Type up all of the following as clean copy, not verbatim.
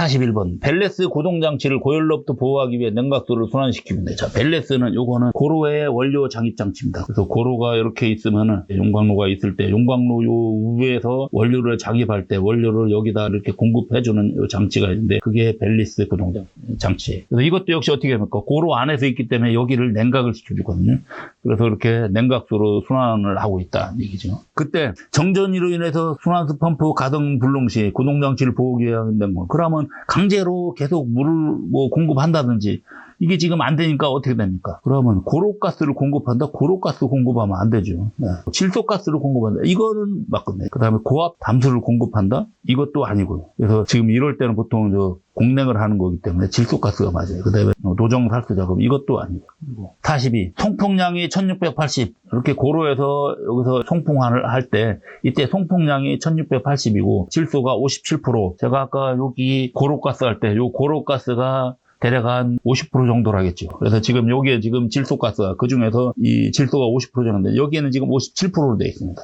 41번. 벨레스 고동장치를 고열로부터 보호하기 위해 냉각수를 순환시킵니다. 자, 벨레스는 요거는 고로의 원료 장입장치입니다. 그래서 고로가 이렇게 있으면은 용광로가 있을 때 용광로 요 위에서 원료를 장입할 때 원료를 여기다 이렇게 공급해주는 요 장치가 있는데 그게 벨레스 고동장치예요. 그래서 이것도 역시 어떻게 합니까? 고로 안에서 있기 때문에 여기를 냉각을 시켜주거든요. 그래서 이렇게 냉각수로 순환을 하고 있다는 얘기죠. 그때 정전이로 인해서 순환수 펌프 가동 불능 시 고동장치를 보호하기 위해 한다는 거. 그러면 강제로 계속 물을 뭐 공급한다든지 이게 지금 안 되니까 어떻게 됩니까? 그러면 고로가스를 공급한다? 고로가스 공급하면 안 되죠. 네. 질소가스를 공급한다? 이거는 맞겠네. 그 다음에 고압 담수를 공급한다? 이것도 아니고요. 그래서 지금 이럴 때는 보통 공냉을 하는 거기 때문에 질소가스가 맞아요. 그 다음에 노정살수 작업 이것도 아니고. 42. 송풍량이 1680. 이렇게 고로에서 여기서 송풍을 할 때 이때 송풍량이 1680이고 질소가 57%. 제가 아까 여기 고로가스 할 때 요 고로가스가 대략 한 50% 정도라겠죠. 그래서 지금 여기에 지금 질소가스가 그 중에서 이 질소가 50% 정도인데 여기에는 지금 57%로 되어 있습니다.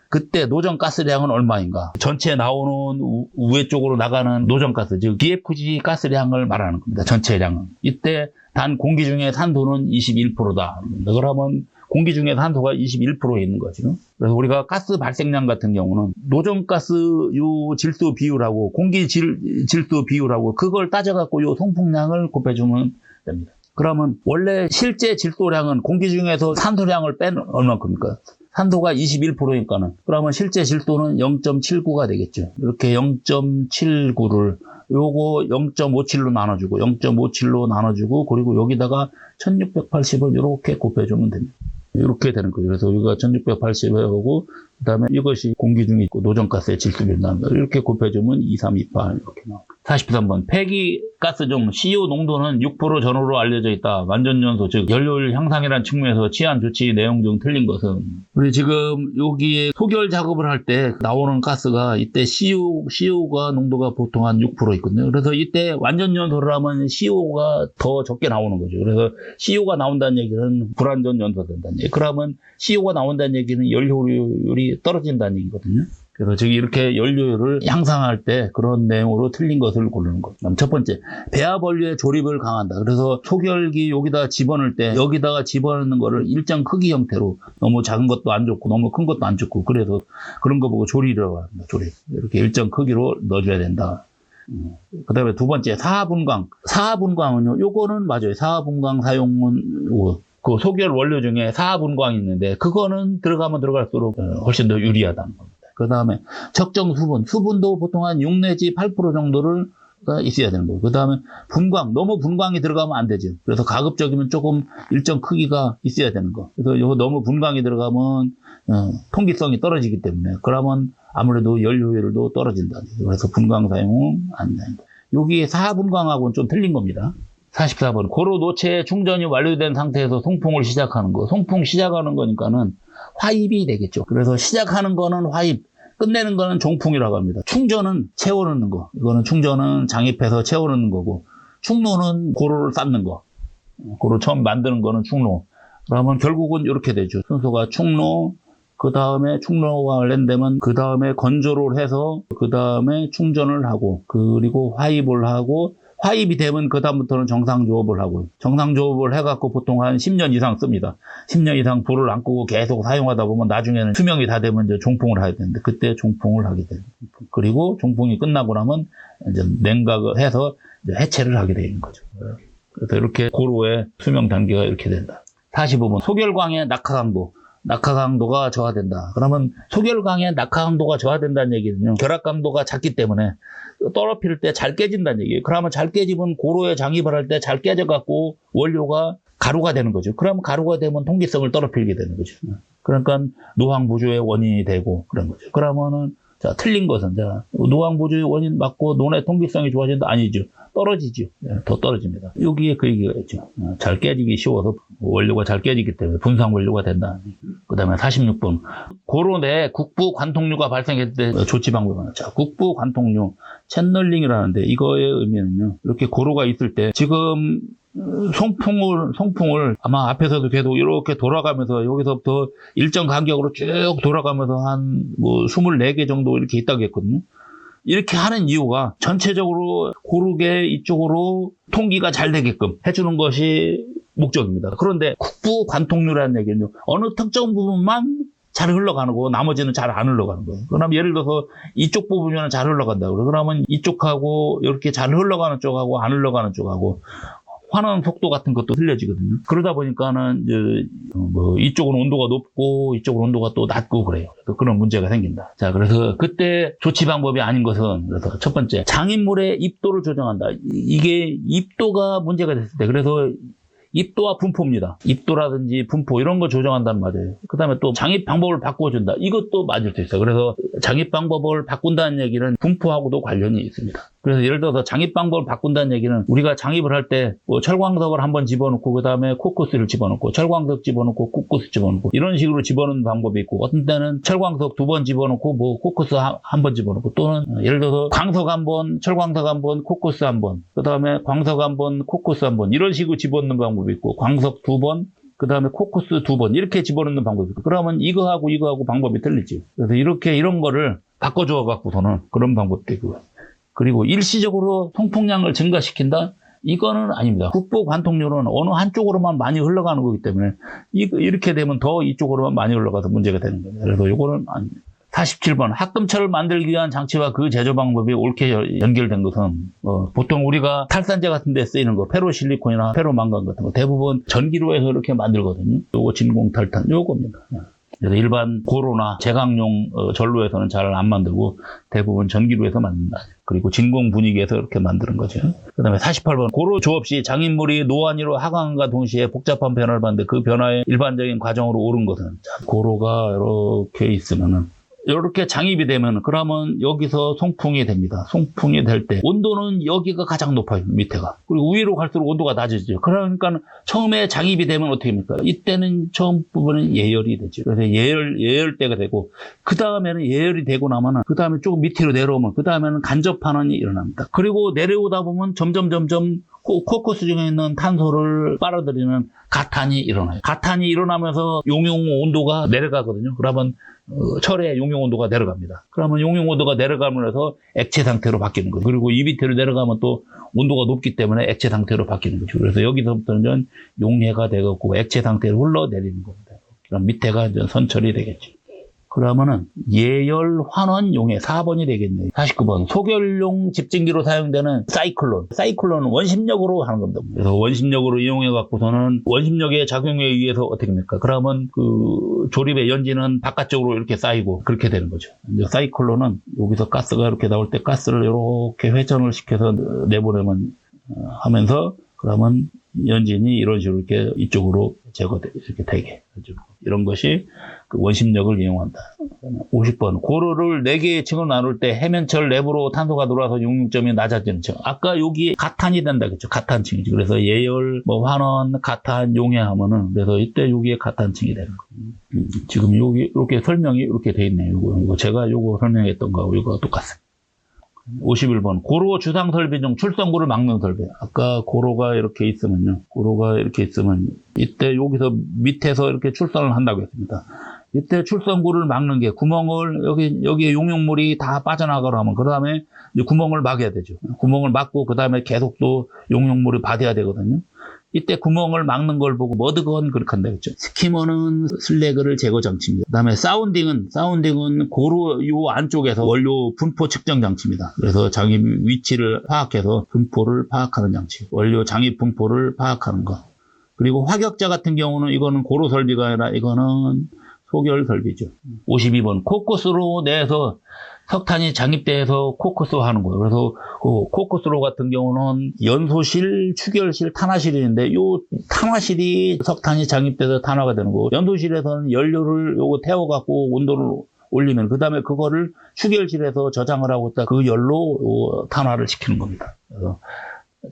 그때 노정가스량은 얼마인가? 전체 나오는 우회 쪽으로 나가는 노정가스, 즉 BFG 가스량을 말하는 겁니다. 전체량은. 이때 단 공기 중에 산소는 21%다. 그러면 공기 중에 산소가 21%에 있는 거죠. 그래서 우리가 가스 발생량 같은 경우는 노정가스 요 질소 비율하고 공기 질소 비율하고 그걸 따져갖고 요 송풍량을 곱해주면 됩니다. 그러면 원래 실제 질소량은 공기 중에서 산소량을 뺀 얼마큼입니까? 산소가 21%니까는 그러면 실제 질소는 0.79가 되겠죠. 이렇게 0.79를 요거 0.57로 나눠주고 0.57로 나눠주고 그리고 여기다가 1680을 이렇게 곱해주면 됩니다. 이렇게 되는 거죠. 그래서 우리가 1680하고 그다음에 이것이 공기 중에 있고 노정가스의 질소비율 나옵니다. 이렇게 곱해주면 2328 이렇게 나옵니다. 43번. 폐기가스 중 CO 농도는 6% 전후로 알려져 있다. 완전연소 즉 연료율 향상이라는 측면에서 취한 조치 내용 중 틀린 것은 우리 지금 여기에 소결 작업을 할 때 나오는 가스가 이때 CO가 농도가 보통 한 6% 있거든요. 그래서 이때 완전연소를 하면 CO가 더 적게 나오는 거죠. 그래서 CO가 나온다는 얘기는 불완전 연소된다는 얘기. 그러면 CO가 나온다는 얘기는 연료율이 떨어진다는 얘기거든요. 그래서 지금 이렇게 연료율을 향상할 때 그런 내용으로 틀린 것을 고르는 거죠. 그럼 첫 번째, 배합 원료의 조립을 강화한다. 그래서 소결기 여기다 집어넣을 때 여기다가 집어넣는 거를 일정 크기 형태로 너무 작은 것도 안 좋고 너무 큰 것도 안 좋고 그래서 그런 거 보고 조리라고 합니다. 조립. 이렇게 일정 크기로 넣어줘야 된다. 그 다음에 두 번째, 사하분광. 사하분광은요, 요거는 맞아요. 사하분광 사용은 그 소결 원료 중에 사하분광이 있는데 그거는 들어가면 들어갈수록 훨씬 더 유리하다는 겁니다. 그 다음에 적정 수분. 수분도 보통 한 6 내지 8% 정도를 있어야 되는 거고. 그 다음에 분광. 너무 분광이 들어가면 안 되죠. 그래서 가급적이면 조금 일정 크기가 있어야 되는 거. 그래서 이거 너무 분광이 들어가면 통기성이 떨어지기 때문에 그러면 아무래도 연료율도 떨어진다. 그래서 분광 사용은 안 됩니다. 여기 사하분광하고는 좀 틀린 겁니다. 44번. 고로 노체의 충전이 완료된 상태에서 송풍을 시작하는 거. 송풍 시작하는 거니까는 화입이 되겠죠. 그래서 시작하는 거는 화입, 끝내는 거는 종풍이라고 합니다. 충전은 채워넣는 거. 이거는 충전은 장입해서 채워넣는 거고, 충노는 고로를 쌓는 거. 고로 처음 만드는 거는 충노. 그러면 결국은 이렇게 되죠. 순서가 충노, 그 다음에 충노가 관련되면 그 다음에 건조를 해서 그 다음에 충전을 하고 그리고 화입을 하고 화입이 되면 그 다음부터는 정상조업을 하고 정상조업을 해갖고 보통 한 10년 이상 씁니다. 10년 이상 불을 안 끄고 계속 사용하다 보면 나중에는 수명이 다 되면 이제 종풍을 해야 되는데 그때 종풍을 하게 됩니다. 그리고 종풍이 끝나고 나면 이제 냉각을 해서 이제 해체를 하게 되는 거죠. 그래서 이렇게 고로의 수명 단계가 이렇게 된다. 45번 소결광의 낙하 강도가 저하된다. 그러면 소결광의 낙하 강도가 저하된다는 얘기는요. 결합 강도가 작기 때문에 떨어뜨릴 때 잘 깨진다는 얘기예요. 그러면 잘 깨지면 고로에 장입을 할 때 잘 깨져갖고 원료가 가루가 되는 거죠. 그러면 가루가 되면 통기성을 떨어뜨리게 되는 거죠. 그러니까 노황 부조의 원인이 되고 그런 거죠. 그러면은 자, 틀린 것은 자, 노황 부조의 원인 맞고 논의 통기성이 좋아진다? 아니죠. 떨어지죠. 더 떨어집니다. 여기에 그 얘기가 있죠. 잘 깨지기 쉬워서 원료가 잘 깨지기 때문에 분산 원료가 된다. 그 다음에 46번. 고로 내 국부 관통류가 발생했을 때 조치 방법은 자, 국부 관통류 채널링이라는데 이거의 의미는요. 이렇게 고로가 있을 때 지금 송풍을 아마 앞에서도 계속 이렇게 돌아가면서 여기서부터 일정 간격으로 쭉 돌아가면서 한 뭐 24개 정도 이렇게 있다고 했거든요. 이렇게 하는 이유가 전체적으로 고르게 이쪽으로 통기가 잘 되게끔 해주는 것이 목적입니다. 그런데 국부 관통류라는 얘기는요, 어느 특정 부분만 잘 흘러가는 거고 나머지는 잘 안 흘러가는 거예요. 그러면 예를 들어서 이쪽 부분은 잘 흘러간다고 그러면 이쪽하고 이렇게 잘 흘러가는 쪽하고 안 흘러가는 쪽하고 환원 속도 같은 것도 틀려지거든요. 그러다 보니까는 이제 이쪽은 온도가 높고 이쪽은 온도가 또 낮고 그래요. 그래서 그런 문제가 생긴다. 자, 그래서 그때 조치 방법이 아닌 것은 그래서 첫 번째 장인물의 입도를 조정한다. 이게 입도가 문제가 됐을 때 그래서 입도와 분포입니다. 입도라든지 분포 이런 거 조정한다는 말이에요. 그 다음에 또 장입 방법을 바꿔준다. 이것도 맞을 수 있어요. 그래서 장입 방법을 바꾼다는 얘기는 분포하고도 관련이 있습니다. 그래서 예를 들어서 장입 방법을 바꾼다는 얘기는 우리가 장입을 할 때 철광석을 한번 집어넣고 그 다음에 코커스를 집어넣고 철광석 집어넣고 코커스 집어넣고 이런 식으로 집어넣는 방법이 있고 어떤 때는 철광석 2번 집어넣고 코커스 한 번 집어넣고 또는 예를 들어서 광석 한 번, 철광석 한 번, 코커스 한 번, 그 다음에 광석 한 번, 코커스 한 번 이런 식으로 집어넣는 방법이 있고 광석 2번, 그 다음에 코커스 2번 이렇게 집어넣는 방법이 있고 그러면 이거하고 방법이 틀리지. 그래서 이런 거를 바꿔줘 갖고서는 그런 방법도 있고요. 그리고 일시적으로 통풍량을 증가시킨다? 이거는 아닙니다. 국부 관통류는 어느 한쪽으로만 많이 흘러가는 거기 때문에 이렇게 되면 더 이쪽으로만 많이 흘러가서 문제가 되는 거예요. 그래서 이거는 아닙니다. 47번 합금철을 만들기 위한 장치와 그 제조 방법이 옳게 연결된 것은 보통 우리가 탈산제 같은 데 쓰이는 거 페로실리콘이나 페로망간 같은 거 대부분 전기로 해서 이렇게 만들거든요. 요거 진공탈탄 요겁니다. 그래서 일반 고로나 제강용 전로에서는 잘 안 만들고 대부분 전기로 해서 만든다. 그리고 진공 분위기에서 이렇게 만드는 거죠. 그 다음에 48번 고로 조업 시 장인물이 노안이로 하강과 동시에 복잡한 변화를 받는데 그 변화의 일반적인 과정으로 옳은 것은 고로가 이렇게 있으면은 이렇게 장입이 되면 그러면 여기서 송풍이 됩니다. 송풍이 될 때 온도는 여기가 가장 높아요. 밑에가. 그리고 위로 갈수록 온도가 낮아지죠. 그러니까 처음에 장입이 되면 어떻게 됩니까? 이때는 처음 부분은 예열이 되죠. 그래서 예열대가 되고 그 다음에는 예열이 되고 나면은 그 다음에 조금 밑으로 내려오면 그 다음에는 간접환원이 일어납니다. 그리고 내려오다 보면 점점 코커스 중에 있는 탄소를 빨아들이는 가탄이 일어나요. 가탄이 일어나면서 용융 온도가 내려가거든요. 그러면 철의 용융 온도가 내려갑니다. 그러면 용융 온도가 내려가면서 액체 상태로 바뀌는 거죠. 그리고 이 밑으로 내려가면 또 온도가 높기 때문에 액체 상태로 바뀌는 거죠. 그래서 여기서부터는 용해가 되고 액체 상태로 흘러내리는 겁니다. 그럼 밑에가 이제 선철이 되겠죠. 그러면은 예열 환원 용해 4번이 되겠네요. 49번 소결용 집진기로 사용되는 사이클론. 사이클론은 원심력으로 하는 겁니다. 그래서 원심력으로 이용해 갖고서는 원심력의 작용에 의해서 어떻게 됩니까? 그러면 그 조립의 연지는 바깥쪽으로 이렇게 쌓이고 그렇게 되는 거죠. 이제 사이클론은 여기서 가스가 이렇게 나올 때 가스를 이렇게 회전을 시켜서 내보내면 하면서 그러면 연진이 이런 식으로 이렇게 이쪽으로 이렇게 되게 이런 것이 그 원심력을 이용한다. 50번 고로를 4개의 층으로 나눌 때 해면철 내부로 탄소가 들어와서 용융점이 낮아지는 층. 아까 여기 가탄이 된다 그랬죠. 가탄층이지. 그래서 예열, 환원, 가탄, 용해하면은 그래서 이때 여기에 가탄층이 되는 거예요. 지금 여기 이렇게 설명이 이렇게 돼 있네요. 이거 제가 요거 설명했던 거하고 이거 똑같습니다. 51번 고로 주상 설비 중 출선구를 막는 설비. 아까 고로가 이렇게 있으면요. 고로가 이렇게 있으면 이때 여기서 밑에서 이렇게 출선을 한다고 했습니다. 이때 출선구를 막는 게 구멍을 여기에 용융물이 다 빠져나가려 하면 그 다음에 구멍을 막아야 되죠. 구멍을 막고 그 다음에 계속 또 용융물이 받아야 되거든요. 이때 구멍을 막는 걸 보고 머드건 그렇게 한다 했죠. 스키머는 슬래그를 제거 장치입니다. 그 다음에 사운딩은 고로 요 안쪽에서 원료 분포 측정 장치입니다. 그래서 장입 위치를 파악해서 분포를 파악하는 장치. 원료 장입 분포를 파악하는 거. 그리고 화격자 같은 경우는 이거는 고로 설비가 아니라 이거는 소결 설비죠. 52번 코커스로 내에서 석탄이 장입돼서 코커스로 하는 거예요. 그래서 그 코커스로 같은 경우는 연소실, 추결실, 탄화실인데 요 탄화실이 석탄이 장입돼서 탄화가 되는 거고 연소실에서는 연료를 요거 태워갖고 온도를 올리면 그 다음에 그거를 추결실에서 저장을 하고 있다 그 열로 탄화를 시키는 겁니다. 그래서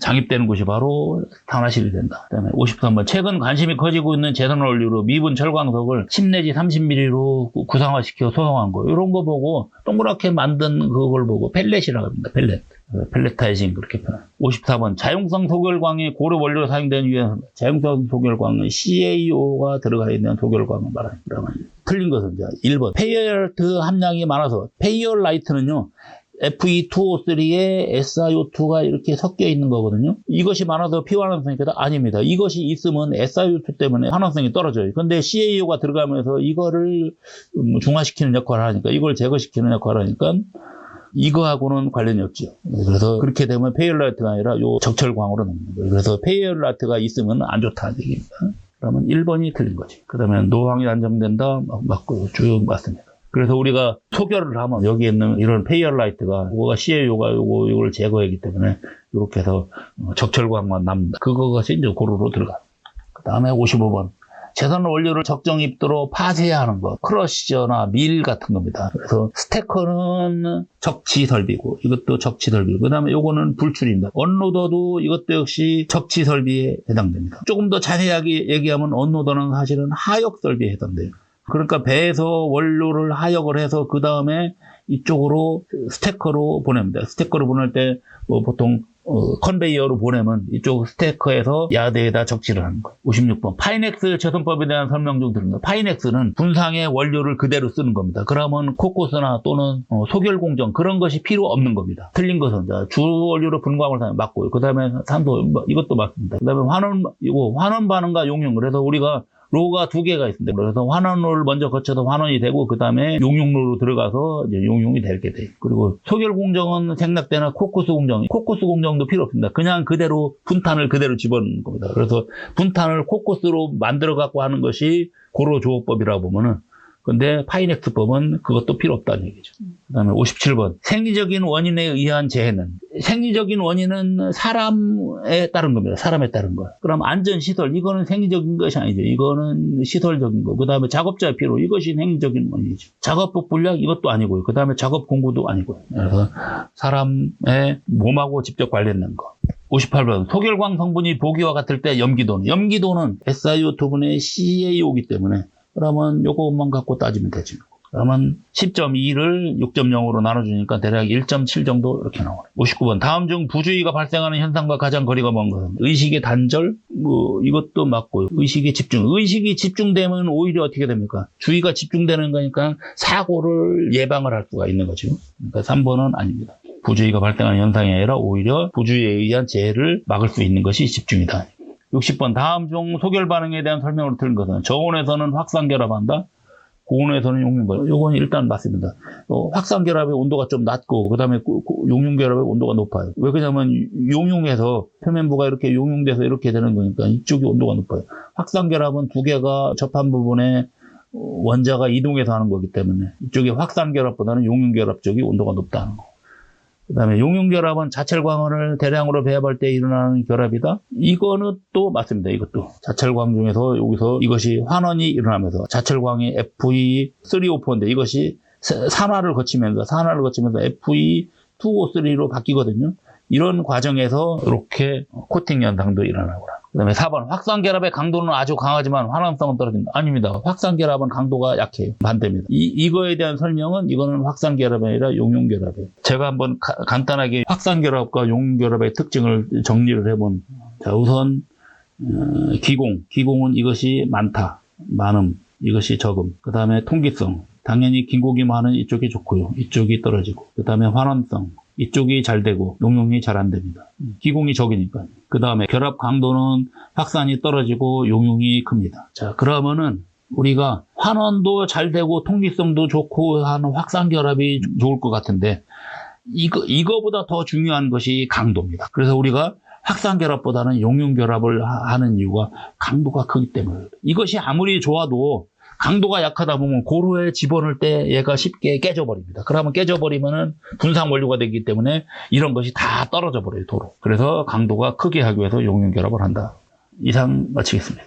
장입되는 곳이 바로 탄화실이 된다. 그다음에 53번 최근 관심이 커지고 있는 재선 원료로 미분 철광석을 10 내지 30mm로 구상화시켜 소성한 거 이런 거 보고 동그랗게 만든 그걸 보고 펠렛이라고 합니다. 펠렛타이징 그렇게 표현. 54번 자용성 소결광이 고로 원료로 사용되는 이유는 자용성 소결광은 CaO가 들어가 있는 소결광을 말합니다. 틀린 것은 1번 페이얼라이트 함량이 많아서 페이얼라이트는요 Fe2O3에 SiO2가 이렇게 섞여 있는 거거든요. 이것이 많아서 피환원성이다? 아닙니다. 이것이 있으면 SiO2 때문에 환원성이 떨어져요. 근데 CaO가 들어가면서 이거를 중화시키는 역할을 하니까, 이걸 제거시키는 역할을 하니까 이거하고는 관련이 없죠. 그래서 그렇게 되면 페이얼라이트가 아니라 요 적철광으로 넣는 거예요. 그래서 페이얼라이트가 있으면 안 좋다는 얘기입니다. 그러면 1번이 틀린 거지. 그 다음에 노황이 안정된다? 맞고요. 쭉 맞습니다. 그래서 우리가 소결을 하면 여기 있는 이런 페이얼라이트가, 이거가 CaO가 이걸 제거하기 때문에 이렇게 해서 적철광만 남는다. 그것이 이제 고루로 들어가. 그 다음에 55번. 재산 원료를 적정 입도로 파쇄해야 하는 것. 크러시저나 밀 같은 겁니다. 그래서 스테커는 적치 설비고, 이것도 적치 설비고, 그 다음에 요거는 불출입니다. 언로더도 이것도 역시 적치 설비에 해당됩니다. 조금 더 자세하게 얘기하면 언로더는 사실은 하역 설비에 해당돼요. 그러니까 배에서 원료를 하역을 해서 그 다음에 이쪽으로 스테커로 보냅니다. 스테커로 보낼 때 보통 컨베이어로 보내면 이쪽 스테커에서 야드에다 적치를 하는 거예요. 56번. 파이넥스 제선법에 대한 설명 좀 드립니다. 파이넥스는 분상의 원료를 그대로 쓰는 겁니다. 그러면 코코스나 또는 소결공정 그런 것이 필요 없는 겁니다. 틀린 것은 주 원료로 분광을 사면 맞고요. 그 다음에 산소 이것도 맞습니다. 그 다음에 환원 반응과 용융. 그래서 우리가 로가 두 개가 있습니다. 그래서 환원로를 먼저 거쳐서 환원이 되고 그 다음에 용융로로 들어가서 이제 용융이 되게 돼요. 그리고 소결 공정은 생략 때나 코코스 공정도 필요 없습니다. 그냥 그대로 분탄을 그대로 집어넣는 겁니다. 그래서 분탄을 코코스로 만들어 갖고 하는 것이 고로 조업법이라고 보면은, 근데 파이넥스법은 그것도 필요 없다는 얘기죠. 그 다음에 57번. 생리적인 원인에 의한 재해는, 생리적인 원인은 사람에 따른 겁니다. 사람에 따른 거. 그럼 안전시설, 이거는 생리적인 것이 아니죠. 이거는 시설적인 거. 그 다음에 작업자의 피로, 이것이 생리적인 원인이죠. 작업복 불량, 이것도 아니고요. 그 다음에 작업 공구도 아니고요. 그래서 사람의 몸하고 직접 관련된 거. 58번. 소결광 성분이 보기와 같을 때 염기도는 SiO2분의 CaO이기 때문에, 그러면 요것만 갖고 따지면 되죠. 그러면 10.2를 6.0으로 나눠주니까 대략 1.7 정도 이렇게 나와요. 59번. 다음 중 부주의가 발생하는 현상과 가장 거리가 먼 것은 의식의 단절, 이것도 맞고요. 의식의 집중. 의식이 집중되면 오히려 어떻게 됩니까? 주의가 집중되는 거니까 사고를 예방을 할 수가 있는 거죠. 그러니까 3번은 아닙니다. 부주의가 발생하는 현상이 아니라 오히려 부주의에 의한 재해를 막을 수 있는 것이 집중이다. 60번. 다음 중 소결 반응에 대한 설명을 들은 것은 저온에서는 확산결합한다. 고온에서는 용융결합. 요건 일단 맞습니다. 확산결합의 온도가 좀 낮고 그 다음에 용융결합의 온도가 높아요. 왜 그러냐면 용융에서 표면부가 이렇게 용융돼서 이렇게 되는 거니까 이쪽이 온도가 높아요. 확산결합은 두 개가 접한 부분에 원자가 이동해서 하는 거기 때문에 이쪽이 확산결합보다는 용융결합 쪽이 온도가 높다는 거. 그 다음에 용융결합은 자철광원을 대량으로 배합할 때 일어나는 결합이다. 이거는 또 맞습니다. 이것도 자철광 중에서 여기서 이것이 환원이 일어나면서 자철광이 Fe3O4인데 이것이 산화를 거치면서 Fe2O3로 바뀌거든요. 이런 과정에서 이렇게 코팅 현상도 일어나고. 그 다음에 4번. 확산결합의 강도는 아주 강하지만 환원성은 떨어진다. 아닙니다. 확산결합은 강도가 약해요. 반대입니다. 이거에 대한 설명은 이거는 확산결합이 아니라 용융결합이에요. 제가 한번 간단하게 확산결합과 용융결합의 특징을 정리를 해본. 자, 우선 기공은 이것이 많다. 많음. 이것이 적음. 그 다음에 통기성. 당연히 기공이 많은 이쪽이 좋고요. 이쪽이 떨어지고. 그 다음에 환원성. 이쪽이 잘 되고 용융이 잘 안 됩니다. 기공이 적으니까. 그 다음에 결합 강도는 확산이 떨어지고 용융이 큽니다. 자, 그러면은 우리가 환원도 잘 되고 통기성도 좋고 하는 확산 결합이 좋을 것 같은데 이거보다 더 중요한 것이 강도입니다. 그래서 우리가 확산 결합보다는 용융 결합을 하는 이유가 강도가 크기 때문에. 이것이 아무리 좋아도 강도가 약하다 보면 고루에 집어넣을 때 얘가 쉽게 깨져버립니다. 그러면 깨져버리면은 분상 원료가 되기 때문에 이런 것이 다 떨어져 버려요, 도로. 그래서 강도가 크게 하기 위해서 용융결합을 한다. 이상 마치겠습니다.